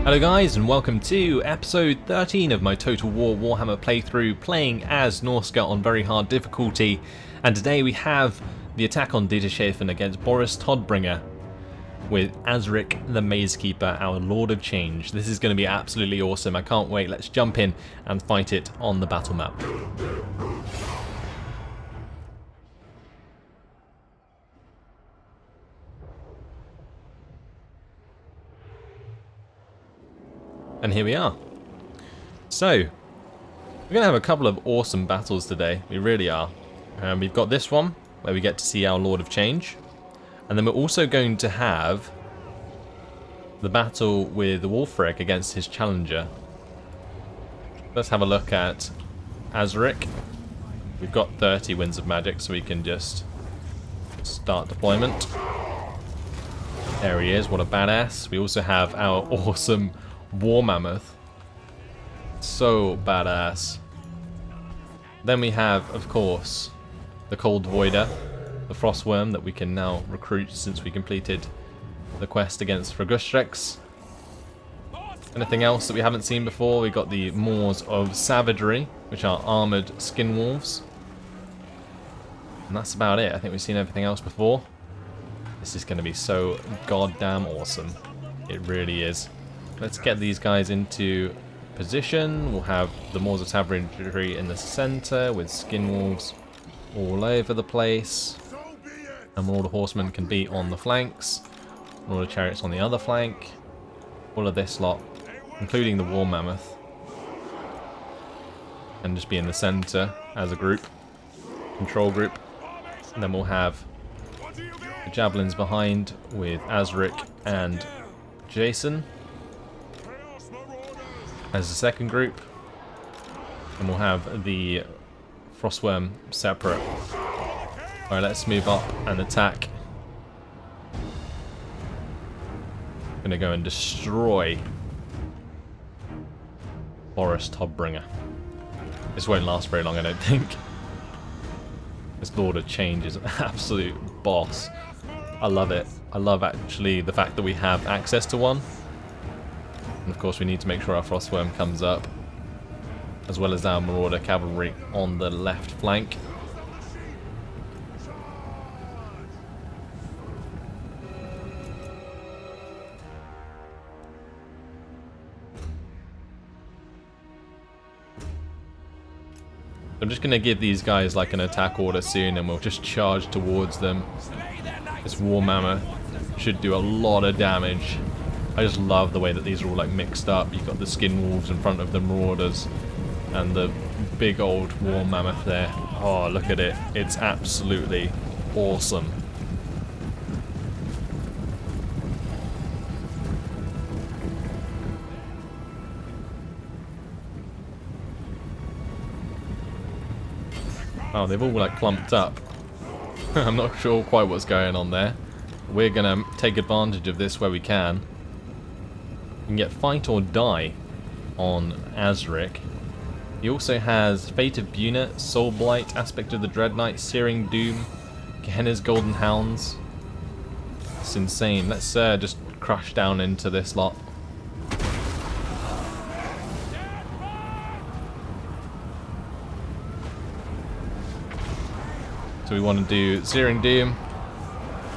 Hello guys, and welcome to episode 13 of my Total War Warhammer playthrough, playing as Norsca on very hard difficulty. And today we have the attack on Dittershafen against Boris Todbringer with Azric the Mazekeeper, our Lord of Change. This is going to be absolutely awesome. I can't wait. Let's jump in and fight it on the battle map. And here we are. So, we're going to have a couple of awesome battles today. We really are. We've got this one, where we get to see our Lord of Change. And then we're also going to have the battle with Wulfrik against his challenger. Let's have a look at Azric. We've got 30 Winds of Magic, so we can just start deployment. There he is, what a badass. We also have our awesome War Mammoth. So badass. Then we have, of course, the Cold Voider, the Frostworm that we can now recruit since we completed the quest against Fragustrex. Anything else that we haven't seen before? We got the Maws of Savagery, which are armoured skin wolves. And that's about it. I think we've seen everything else before. This is going to be so goddamn awesome. It really is. Let's get these guys into position. We'll have the Maws of Savagery in the centre with skin wolves all over the place. And all the horsemen can be on the flanks. And all the chariots on the other flank. All of this lot, including the War Mammoth. And just be in the centre as a group. Control group. And then we'll have the Javelins behind with Azric and Jason as the second group, and we'll have the Frostworm separate. Alright, let's move up and attack. Gonna go and destroy Boris Todbringer. This won't last very long, I don't think. This Lord of Change is an absolute boss. I love it. I love actually the fact that we have access to one. And of course we need to make sure our Frostworm comes up, as well as our Marauder Cavalry on the left flank. I'm just going to give these guys like an attack order soon, and we'll just charge towards them. This War Mammoth should do a lot of damage. I just love the way that these are all like mixed up. You've got the skin wolves in front of the marauders and the big old War Mammoth there. Oh, look at it. It's absolutely awesome. Oh, they've all like clumped up. I'm not sure quite what's going on there. We're gonna take advantage of this where we can. You can get Fight or Die on Azric. He also has Fate of Buna, Soul Blight, Aspect of the Dread Knight, Searing Doom, Gehenna's Golden Hounds. It's insane. Let's just crush down into this lot. So we want to do Searing Doom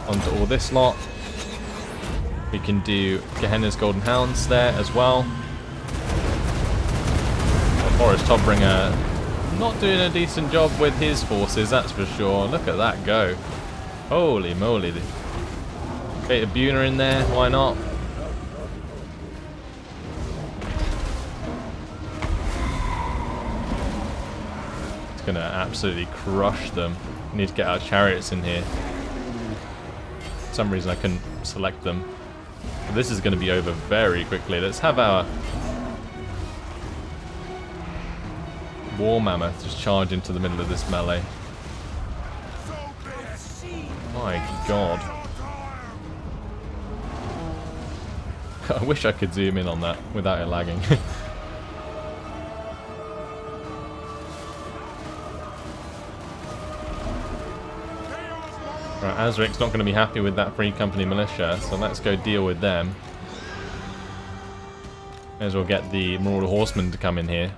onto all this lot. We can do Gehenna's Golden Hounds there as well. Boris Todbringer not doing a decent job with his forces, that's for sure. Look at that go. Holy moly. Fate of Buna in there, why not? It's going to absolutely crush them. We need to get our chariots in here. For some reason I couldn't select them. This is going to be over very quickly. Let's have our War Mammoth just charge into the middle of this melee. My god. I wish I could zoom in on that without it lagging. Right, Azric's not going to be happy with that Free Company militia, so let's go deal with them. May as well get the Marauder Horsemen to come in here.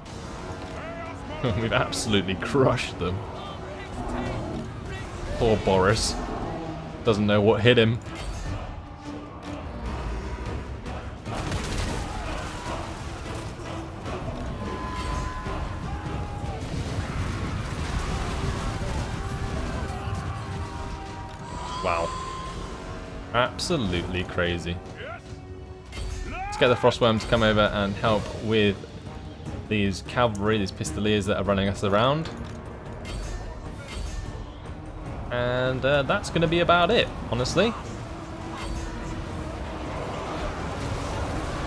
We've absolutely crushed them. Poor Boris. Doesn't know what hit him. Wow. Absolutely crazy. Let's get the Frostworm to come over and help with these cavalry, these pistoliers that are running us around. And that's going to be about it, honestly.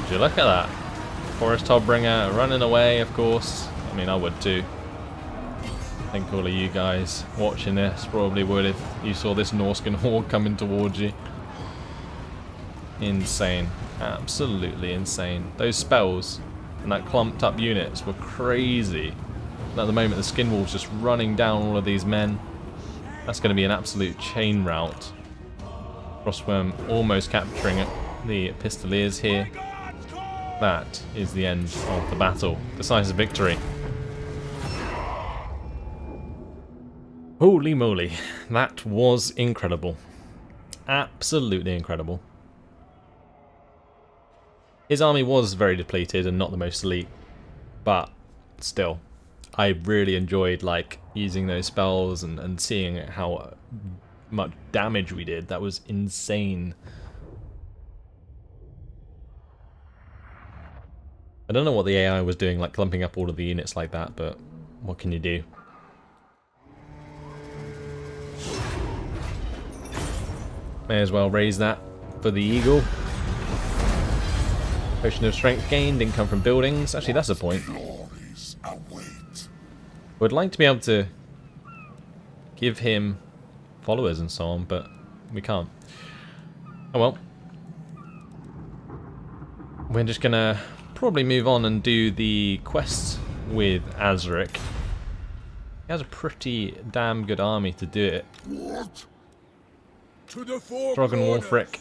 Would you look at that? Forest Tobbringer running away, of course. I mean, I would too. I think all of you guys watching this probably would if you saw this Norscan horde coming towards you. Insane. Absolutely insane. Those spells and that clumped up units were crazy. And at the moment the Skin Wolf's just running down all of these men. That's going to be an absolute chain rout. Frostworm almost capturing the Pistoliers here. That is the end of the battle. Decisive victory. Holy moly, that was incredible. Absolutely incredible. His army was very depleted and not the most elite, but still, I really enjoyed like using those spells and seeing how much damage we did. That was insane. I don't know what the AI was doing, like clumping up all of the units like that, but what can you do? May as well raise that for the eagle. Potion of strength gained didn't come from buildings. Actually, that's a point. Would like to be able to give him followers and so on, but we can't. Oh well. We're just gonna probably move on and do the quest with Azric. He has a pretty damn good army to do it. What? Drog and Wulfrik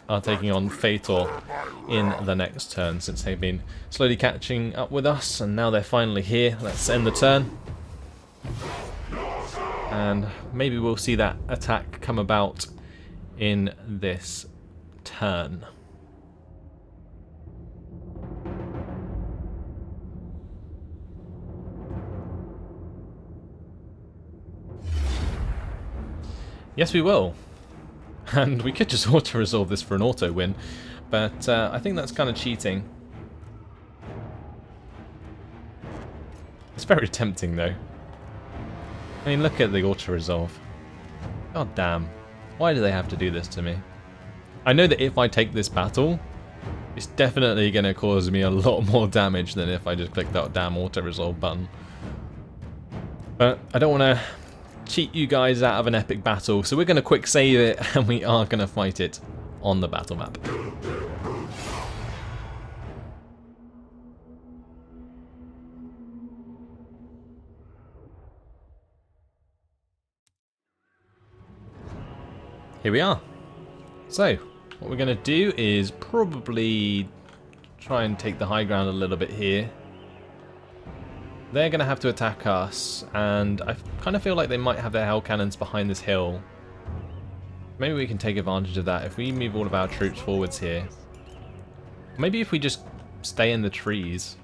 are taking on Fator in the next turn, since they've been slowly catching up with us, and now they're finally here. Let's end the turn. And maybe we'll see that attack come about in this turn. Yes, we will. And we could just auto-resolve this for an auto-win, but I think that's kind of cheating. It's very tempting, though. I mean, look at the auto-resolve. God damn. Why do they have to do this to me? I know that if I take this battle, it's definitely going to cause me a lot more damage than if I just click that damn auto-resolve button. But I don't want to cheat you guys out of an epic battle, so we're going to quick save it and we are going to fight it on the battle map. Here we are. So what we're going to do is probably try and take the high ground a little bit here. They're going to have to attack us, and I kind of feel like they might have their hell cannons behind this hill. Maybe we can take advantage of that if we move all of our troops forwards here. Maybe if we just stay in the trees.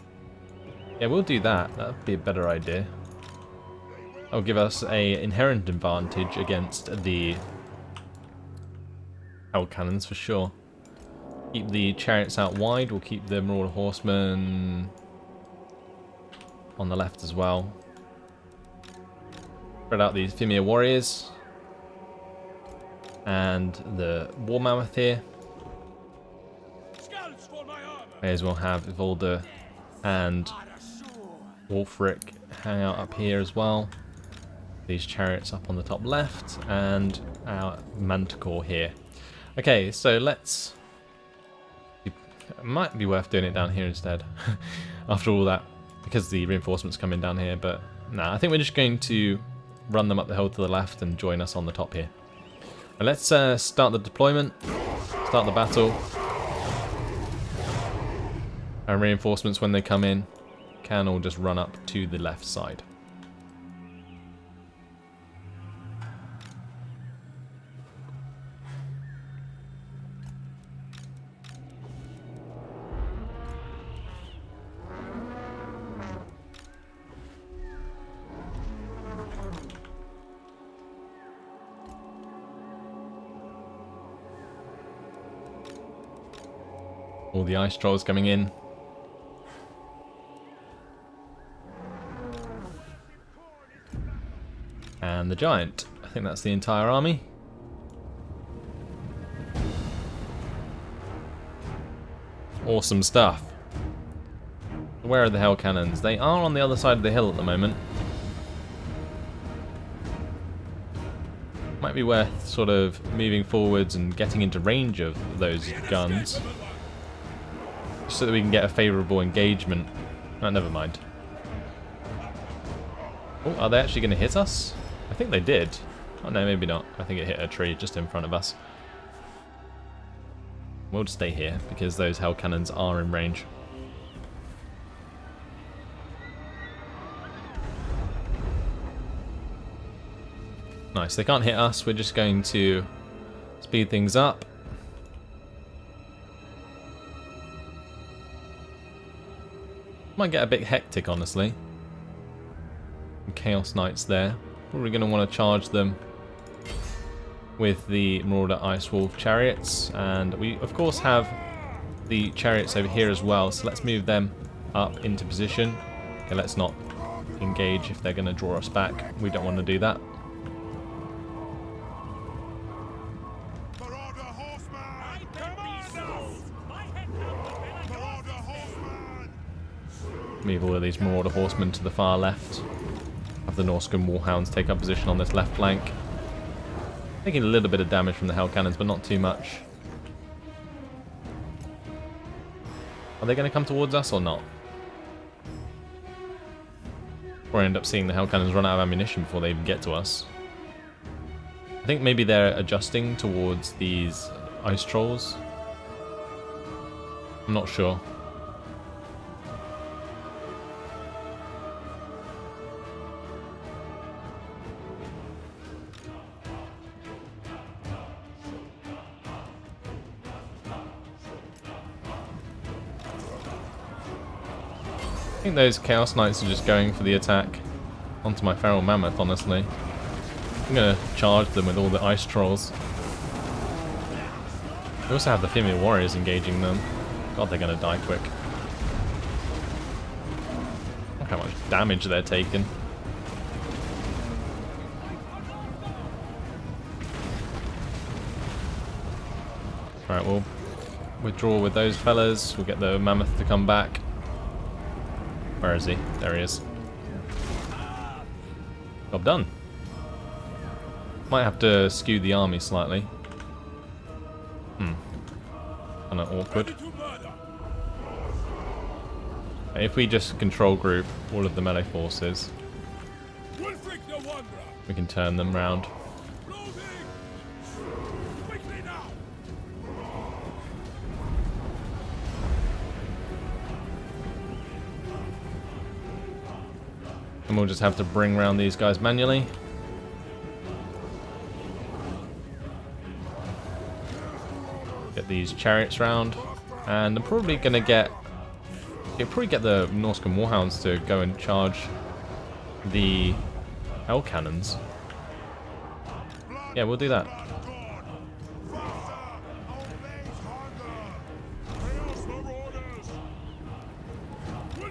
Yeah, we'll do that. That would be a better idea. That'll give us an inherent advantage against the hell cannons for sure. Keep the chariots out wide. We'll keep the Marauder Horsemen on the left as well. Spread out these Fimir warriors and the War Mammoth here. May as well have Ivolda and Wulfrik hang out up here as well. These chariots up on the top left and our Manticore here. Okay, so let's... It might be worth doing it down here instead after all that, because the reinforcements come in down here, but nah, I think we're just going to run them up the hill to the left and join us on the top here. And let's start the deployment, start the battle. And reinforcements, when they come in, can all just run up to the left side. All the ice trolls coming in. And the giant. I think that's the entire army. Awesome stuff. Where are the hell cannons? They are on the other side of the hill at the moment. Might be worth sort of moving forwards and getting into range of those guns, so that we can get a favourable engagement. Oh, never mind. Oh, are they actually going to hit us? I think they did. Oh no, maybe not. I think it hit a tree just in front of us. We'll just stay here because those hell cannons are in range. Nice, they can't hit us. We're just going to speed things up. Might get a bit hectic, honestly. Chaos Knights there. Probably going to want to charge them with the Marauder Ice Wolf chariots. And we, of course, have the chariots over here as well. So let's move them up into position. Okay, let's not engage if they're going to draw us back. We don't want to do that. Move all of these Marauder horsemen to the far left. Have the Norsca warhounds take up position on this left flank. Taking a little bit of damage from the hell cannons, but not too much. Are they going to come towards us or not? Or end up seeing the hell cannons run out of ammunition before they even get to us. I think maybe they're adjusting towards these ice trolls. I'm not sure. I think those Chaos Knights are just going for the attack onto my Feral Mammoth, honestly. I'm going to charge them with all the ice trolls. We also have the Female Warriors engaging them. God, they're going to die quick. Look how much damage they're taking. Alright, we'll withdraw with those fellas. We'll get the Mammoth to come back. Where is he? There he is. Job done. Might have to skew the army slightly. Kinda awkward. If we just control group all of the melee forces, Wulfrik the Wanderer. we can turn them round. Quickly now. And we'll just have to bring round these guys manually. Get these chariots round. And I'm probably going to get... You'll probably get the Norsca warhounds to go and charge the hell cannons. Yeah, we'll do that.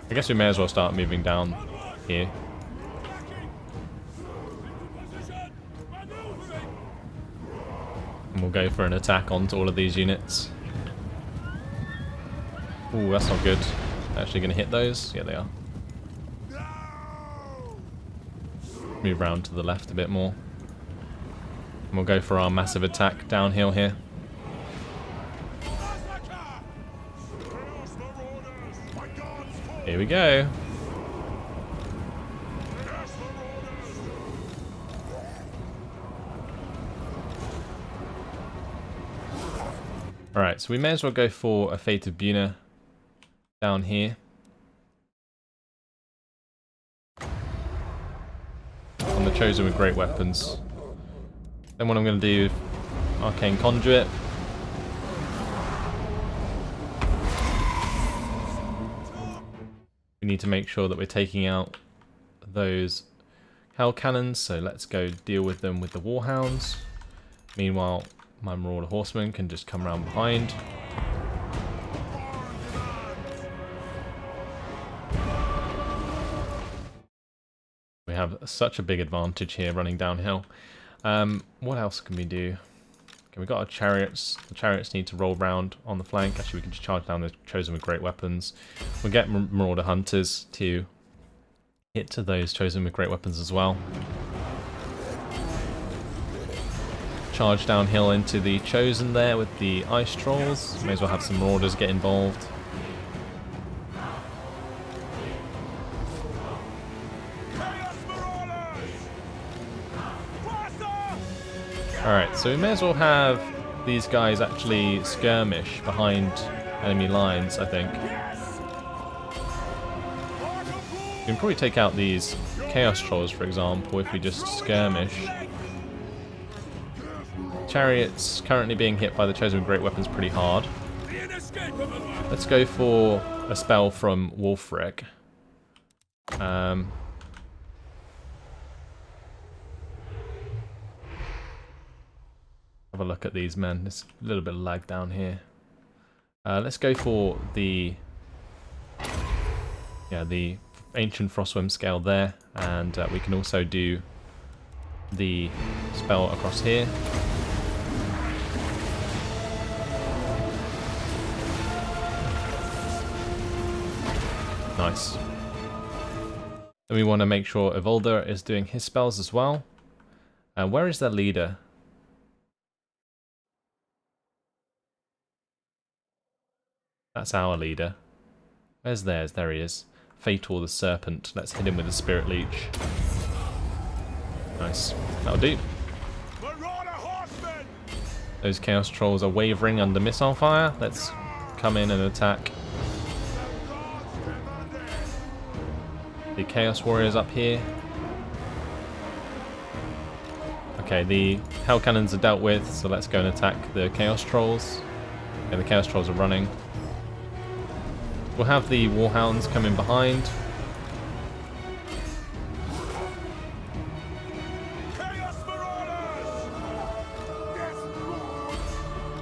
I guess we may as well start moving down here. And we'll go for an attack onto all of these units. Ooh, that's not good. Actually going to hit those? Yeah, they are. Move round to the left a bit more. And we'll go for our massive attack downhill here. Here we go. Alright, so we may as well go for a Fate of Buna. down here. On the Chosen with great weapons. Then what I'm going to do, Arcane Conduit. We need to make sure that we're taking out those Hell Cannons, so let's go deal with them with the Warhounds. Meanwhile, my Marauder Horsemen can just come around behind. We have such a big advantage here running downhill. What else can we do? Okay, we've got our chariots. The chariots need to roll round on the flank. Actually, we can just charge down the Chosen with great weapons. We'll get Marauder Hunters to hit to those Chosen with great weapons as well. Charge downhill into the Chosen there with the Ice Trolls. May as well have some Marauders get involved. Alright, so we may as well have these guys actually skirmish behind enemy lines, I think. We can probably take out these Chaos Trolls, for example, if we just skirmish. Chariots currently being hit by the Chosen with great weapons pretty hard. Let's go for a spell from Wulfrik. Have a look at these men. There's a little bit of lag down here. Let's go for the Ancient Frostworm scale there, and we can also do the spell across here. Nice. Then we want to make sure Evolder is doing his spells as well. Where is their leader? That's our leader. Where's theirs? There he is. Fatal the Serpent. Let's hit him with a Spirit Leech. Nice. That'll do. Those Chaos Trolls are wavering under missile fire. Let's come in and attack the Chaos Warriors up here. Okay, the Hell Cannons are dealt with, so let's go and attack the Chaos Trolls. Okay, the Chaos Trolls are running. We'll have the Warhounds come in behind.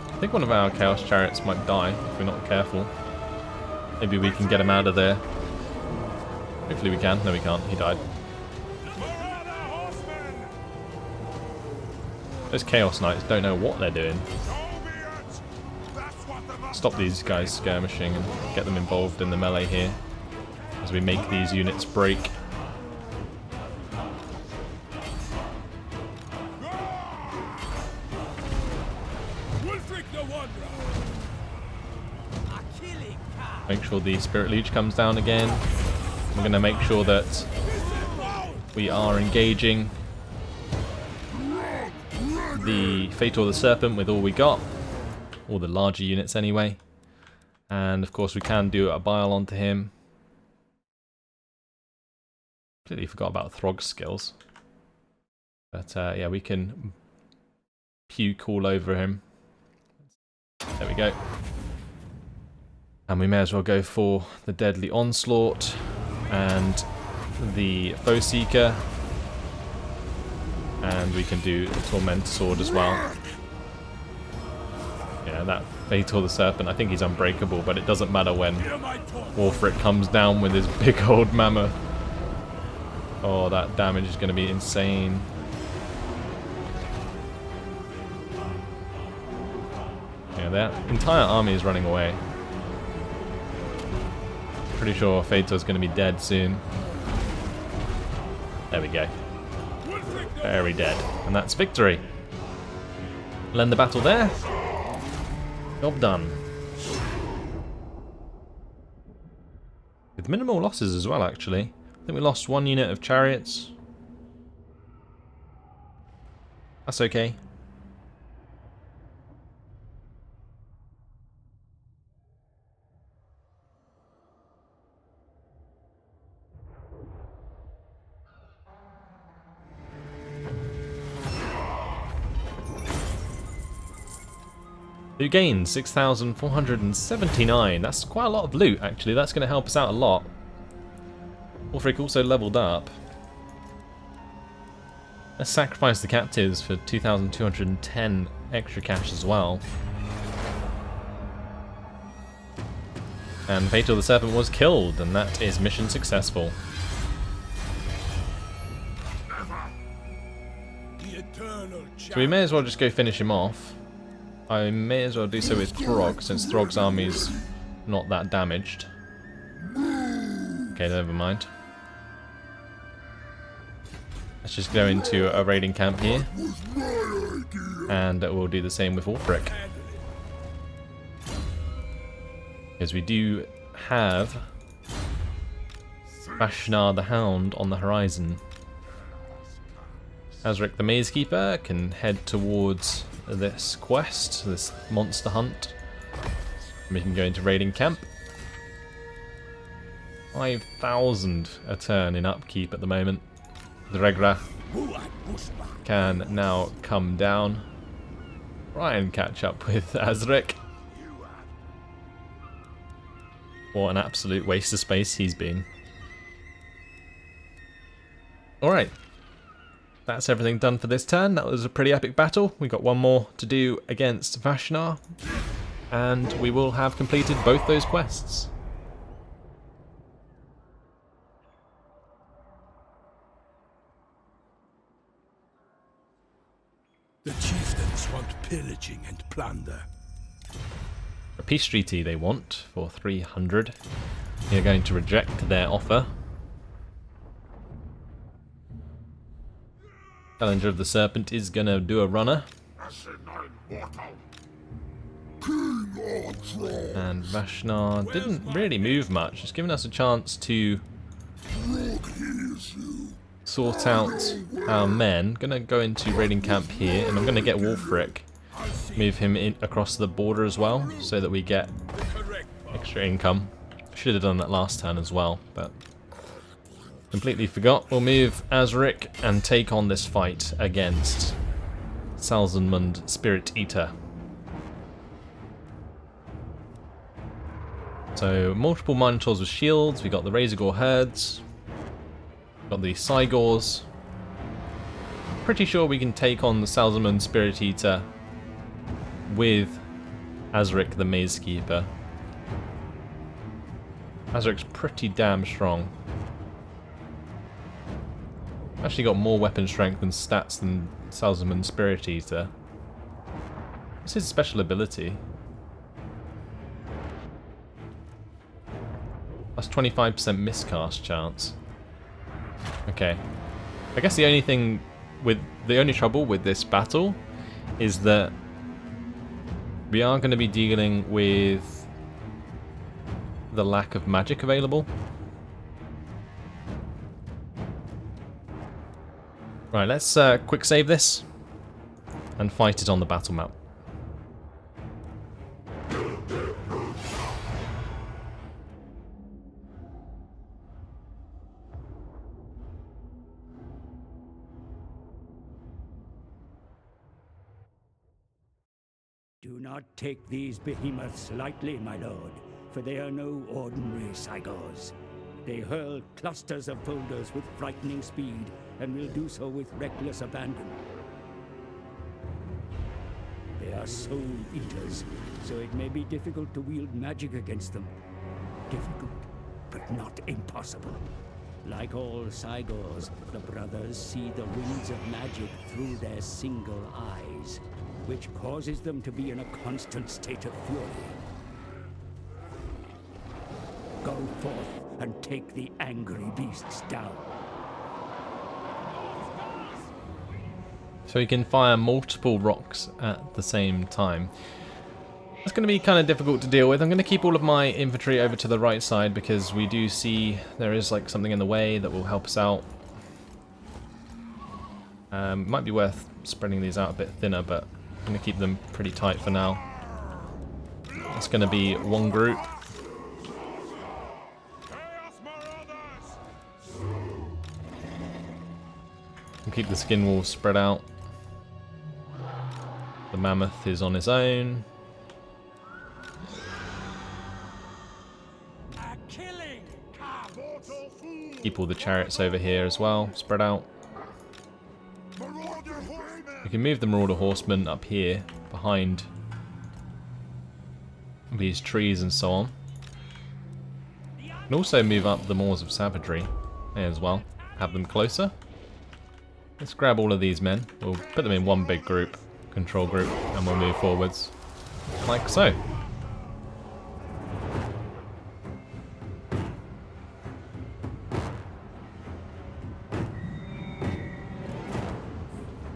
I think one of our Chaos Chariots might die if we're not careful. Maybe we can get him out of there. Hopefully we can. No, we can't. He died. Those Chaos Knights don't know what they're doing. Stop these guys skirmishing and get them involved in the melee here as we make these units break. Wulfrik the Wanderer. Make sure the Spirit Leech comes down again. We're going to make sure that we are engaging the Fatal the Serpent with all we got. All the larger units anyway. And of course we can do a bile onto him. Completely forgot about Throg's skills. But yeah, we can puke all over him. There we go. And we may as well go for the Deadly Onslaught and the Foe Seeker. And we can do the Torment Sword as well. Yeah, that Fatal the Serpent, I think he's unbreakable, but it doesn't matter when Wulfrik comes down with his big old mammoth. Oh, that damage is going to be insane. Yeah, their entire army is running away. Pretty sure Fatal's going to be dead soon. There we go. Very dead. And that's victory. We'll end the battle there. Job done. With minimal losses as well, actually. I think we lost one unit of chariots. That's okay. Loot gains 6,479. That's quite a lot of loot, actually. That's going to help us out a lot. Wulfrik also leveled up. Let's sacrifice the captives for 2,210 extra cash as well. And Fatal the Serpent was killed, and that is mission successful. So we may as well just go finish him off. I may as well do so with Throg, since Throg's army's not that damaged. Okay, never mind. Let's just go into a raiding camp here. And we'll do the same with Wulfrik. Because we do have Vashnar the Hound on the horizon. Azric the Mazekeeper can head towards this quest, this monster hunt. We can go into raiding camp. 5,000 a turn in upkeep at the moment. The Regra can now come down. Try and catch up with Azric. What an absolute waste of space he's been. Alright. That's everything done for this turn. That was a pretty epic battle. We got one more to do against Vashnar. And we will have completed both those quests. The chieftains want pillaging and plunder. A peace treaty they want for 300. You're going to reject their offer. Challenger of the Serpent is going to do a runner. And Vashnar didn't really move much. It's given us a chance to sort out our men. Gonna go into raiding camp here, and I'm gonna get Wulfrik, move him in across the border as well, so that we get extra income. Should have done that last turn as well, but completely forgot. We'll move Azric and take on this fight against Salzenmund Spirit Eater. So multiple Minotaurs with shields. We got the Razorgore herds. Got the Cygors. Pretty sure we can take on the Salzenmund Spirit Eater with Azric the Mazekeeper. Azric's pretty damn strong. Actually got more weapon strength and stats than Salzenmund Spirit Eater. What's his special ability? That's 25% miscast chance. Okay. I guess the only trouble with this battle is that we are going to be dealing with the lack of magic available. Right, let's quick save this and fight it on the battle map. Do not take these behemoths lightly, my lord, for they are no ordinary Cygors. They hurl clusters of boulders with frightening speed, and will do so with reckless abandon. They are soul eaters, so it may be difficult to wield magic against them. Difficult, but not impossible. Like all Cygors, the brothers see the winds of magic through their single eyes, which causes them to be in a constant state of fury. Go forth and take the angry beasts down. So you can fire multiple rocks at the same time. It's going to be kind of difficult to deal with. I'm going to keep all of my infantry over to the right side because we do see there is like something in the way that will help us out. Might be worth spreading these out a bit thinner, but I'm going to keep them pretty tight for now. It's going to be one group. We'll keep the skin wolves spread out. The mammoth is on his own. Keep all the chariots over here as well, spread out. We can move the Marauder Horsemen up here, behind these trees and so on. And also move up the Moors of Savagery as well, have them closer. Let's grab all of these men, we'll put them in one big group, control group, and we'll move forwards, like so.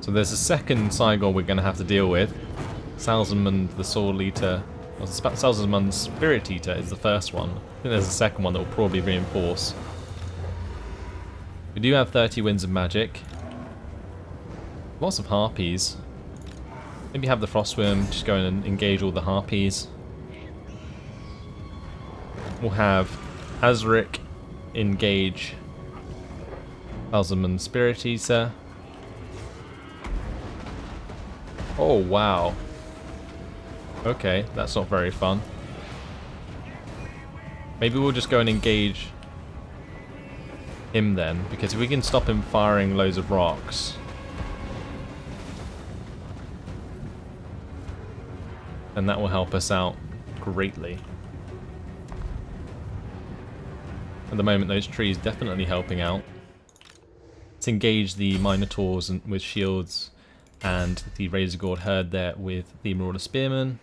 So there's a second Cygor we're going to have to deal with. Salzamund the Sword Eater, or Salzamund Spirit Eater is the first one. I think there's a second one that will probably reinforce. We do have 30 Winds of Magic. Lots of Harpies. Maybe have the Frostworm just go in and engage all the Harpies. We'll have Azric engage Salzamund Spirit Eater. Oh, wow. Okay, that's not very fun. Maybe we'll just go and engage him then, because if we can stop him firing loads of rocks, then that will help us out greatly. At the moment, those trees definitely helping out. Let's engage the Minotaurs with shields and the Razorgord herd there with the Marauder Spearmen.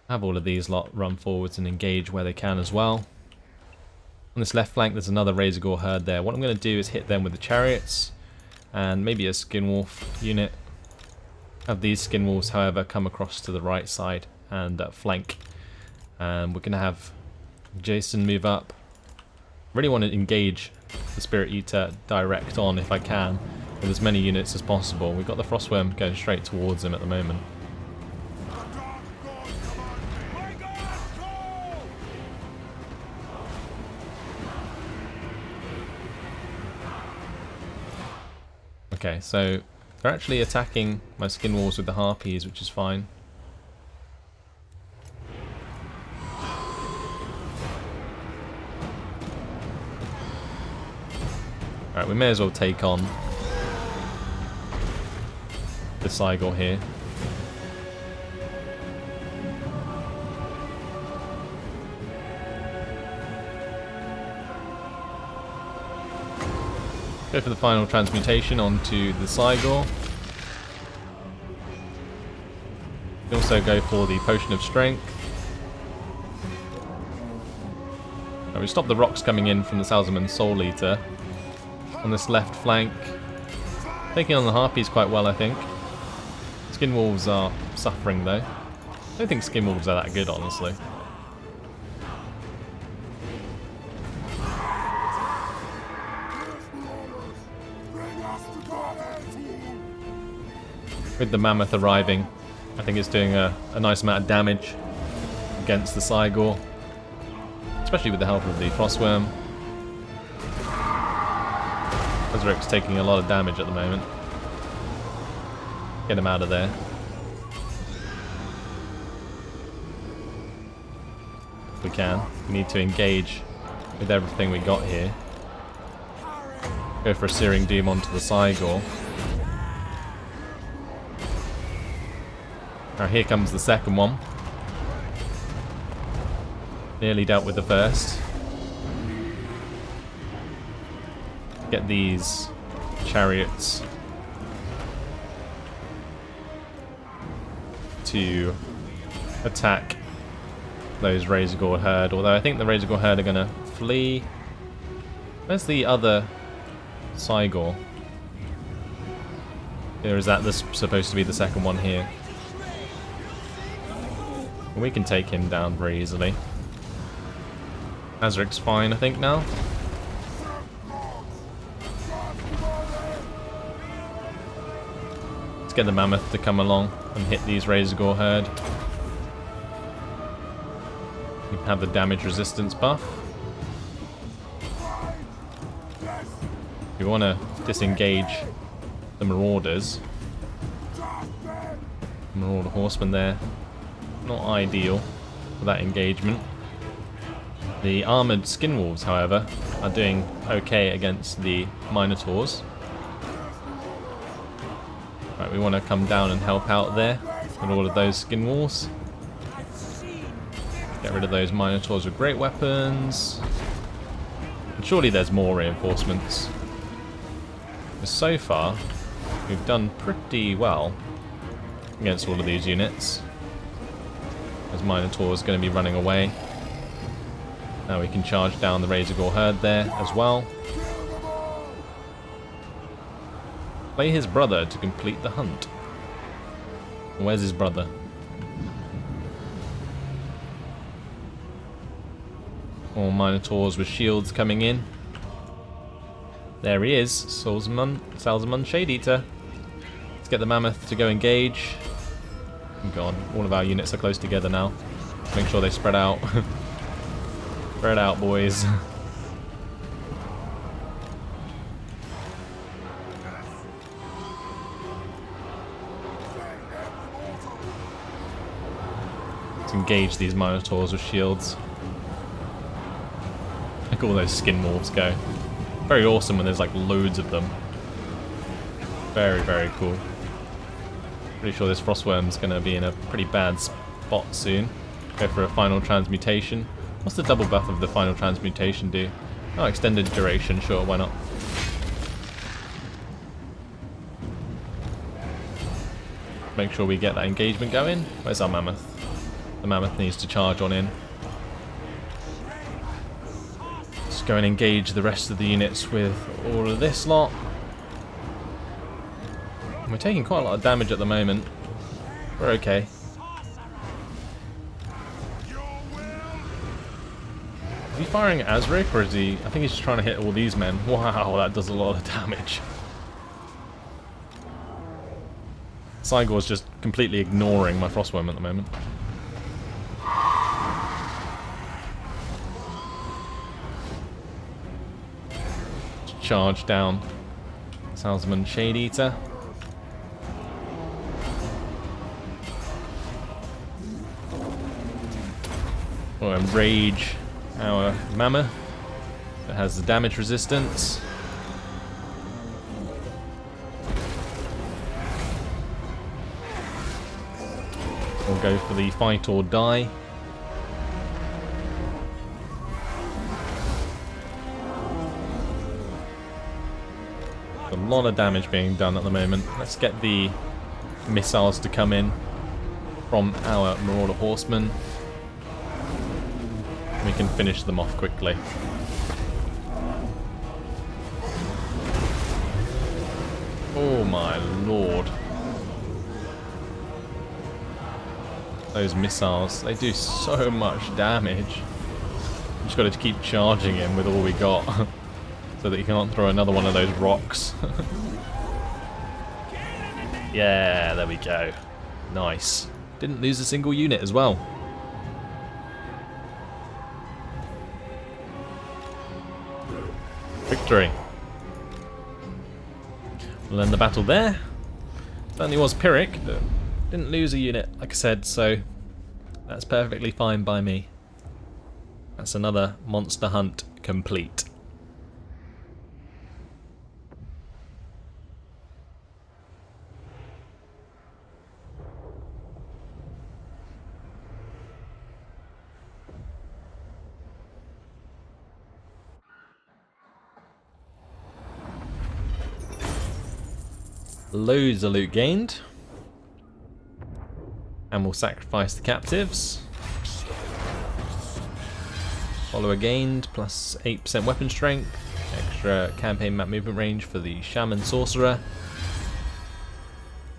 Have all of these lot run forwards and engage where they can as well. On this left flank there's another Razorgord herd there. What I'm going to do is hit them with the chariots and maybe a Skinwolf unit. Have these Skinwolves however come across to the right side and flank. And we're going to have Jason move up. Really want to engage the Spirit Eater direct on if I can, with as many units as possible. We've got the Frostworm going straight towards him at the moment. Okay, so they're actually attacking my skin walls with the Harpies, which is fine. Alright, we may as well take on the Cygor here. Go for the final transmutation onto the Cygor. We also go for the Potion of Strength. Now we stop the rocks coming in from the Salzamund Soul Eater. On this left flank, taking on the Harpies quite well, I think. Skinwolves are suffering though. I don't think Skinwolves are that good, honestly. With the Mammoth arriving, I think it's doing a nice amount of damage against the Cygor, especially with the help of the Frostworm. Azric's taking a lot of damage at the moment. Get him out of there. If we can. We need to engage with everything we got here. Go for a Searing Doom onto the Cygor. Now here comes the second one. Nearly dealt with the first. Get these chariots to attack those Razorgord herd, although I think the Razorgord herd are going to flee. Where's the other Cygor? Or is that supposed to be the second one here? We can take him down very easily. Azric's fine, I think, now. Let's get the Mammoth to come along and hit these Razorgord herd. We have the damage resistance buff. We want to disengage the Marauders. Marauder Horseman there. Not ideal for that engagement. The armoured skin wolves, however, are doing okay against the minotaurs. Right, we want to come down and help out there with all of those skin wolves. Get rid of those minotaurs with great weapons. And surely there's more reinforcements. But so far, we've done pretty well against all of these units. As Minotaur is going to be running away. Now we can charge down the Razorgore herd there as well. Play his brother to complete the hunt. Where's his brother? More Minotaurs with shields coming in. There he is, Salzman Shade Eater. Let's get the Mammoth to go engage. Oh god, all of our units are close together now. Make sure they spread out. Spread out, boys. Let's engage these Minotaurs with shields. Look at all those skin wolves go. Very awesome when there's like loads of them. Very, very cool. Pretty sure this Frostworm's going to be in a pretty bad spot soon. Go for a final transmutation. What's the double buff of the final transmutation do? Oh, extended duration, sure, why not? Make sure we get that engagement going. Where's our Mammoth? The Mammoth needs to charge on in. Let's go and engage the rest of the units with all of this lot. We're taking quite a lot of damage at the moment. We're okay. Is he firing at Azric, or is he... I think he's just trying to hit all these men. Wow, that does a lot of damage. Cygor's just completely ignoring my Frostworm at the moment. Charge down Salzman Shade Eater. We'll enrage our Mammoth that has the damage resistance. We'll go for the fight or die. A lot of damage being done at the moment. Let's get the missiles to come in from our Marauder Horsemen. We can finish them off quickly. Oh my lord. Those missiles, they do so much damage. Just got to keep charging him with all we got. So that he can't throw another one of those rocks. Yeah, there we go. Nice. Didn't lose a single unit as well. Victory. We'll end the battle there. Certainly was Pyrrhic, but didn't lose a unit, like I said, so that's perfectly fine by me. That's another monster hunt complete. Loads of loot gained. And we'll sacrifice the captives. Follower gained, plus 8% weapon strength. Extra campaign map movement range for the Shaman Sorcerer.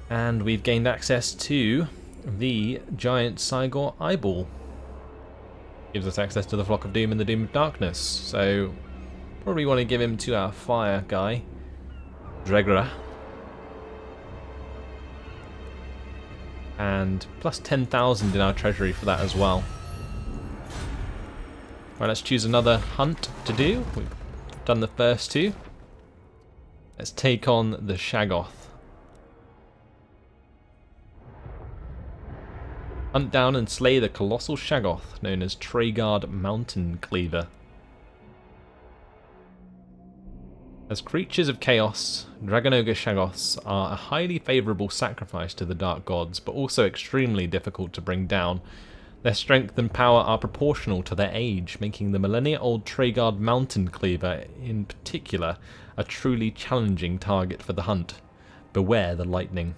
And we've gained access to the Giant Cygor Eyeball. Gives us access to the Flock of Doom and the Doom of Darkness. So, probably want to give him to our fire guy, Dregra. And plus 10,000 in our treasury for that as well. Right, let's choose another hunt to do. We've done the first two. Let's take on the Shaggoth. Hunt down and slay the colossal Shaggoth known as Treguard Mountain Cleaver. As creatures of chaos, Dragon Ogre Shaggoths are a highly favourable sacrifice to the Dark Gods, but also extremely difficult to bring down. Their strength and power are proportional to their age, making the millennia-old Treguard Mountain Cleaver in particular a truly challenging target for the hunt. Beware the lightning.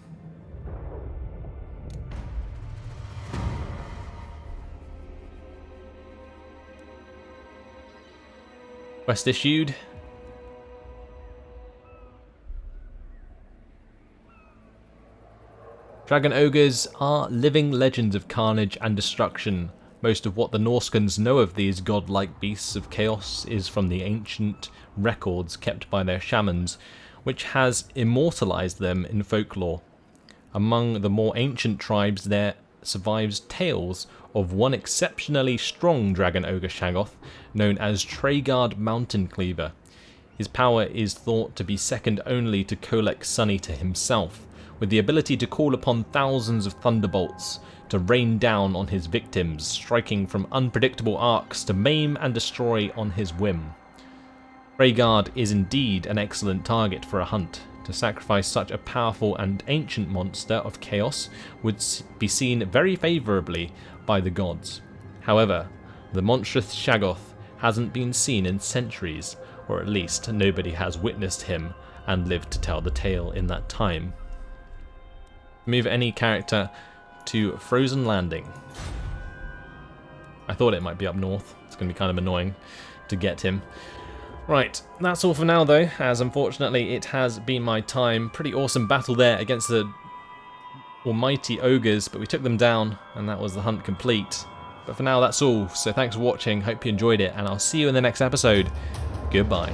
Quest issued. Dragon Ogres are living legends of carnage and destruction. Most of what the Norscans know of these godlike beasts of chaos is from the ancient records kept by their shamans, which has immortalized them in folklore. Among the more ancient tribes there survives tales of one exceptionally strong Dragon Ogre Shaggoth known as Treguard Mountain Cleaver. His power is thought to be second only to Kolek Sunneater himself, with the ability to call upon thousands of thunderbolts to rain down on his victims, striking from unpredictable arcs to maim and destroy on his whim. Treguard is indeed an excellent target for a hunt. To sacrifice such a powerful and ancient monster of chaos would be seen very favourably by the gods. However, the monstrous Shaggoth hasn't been seen in centuries, or at least nobody has witnessed him and lived to tell the tale in that time. Move any character to Frozen Landing. I thought it might be up north. It's going to be kind of annoying to get him. Right, that's all for now though, as unfortunately it has been my time. Pretty awesome battle there against the almighty ogres, but we took them down and that was the hunt complete. But for now that's all, so thanks for watching, hope you enjoyed it, and I'll see you in the next episode. Goodbye.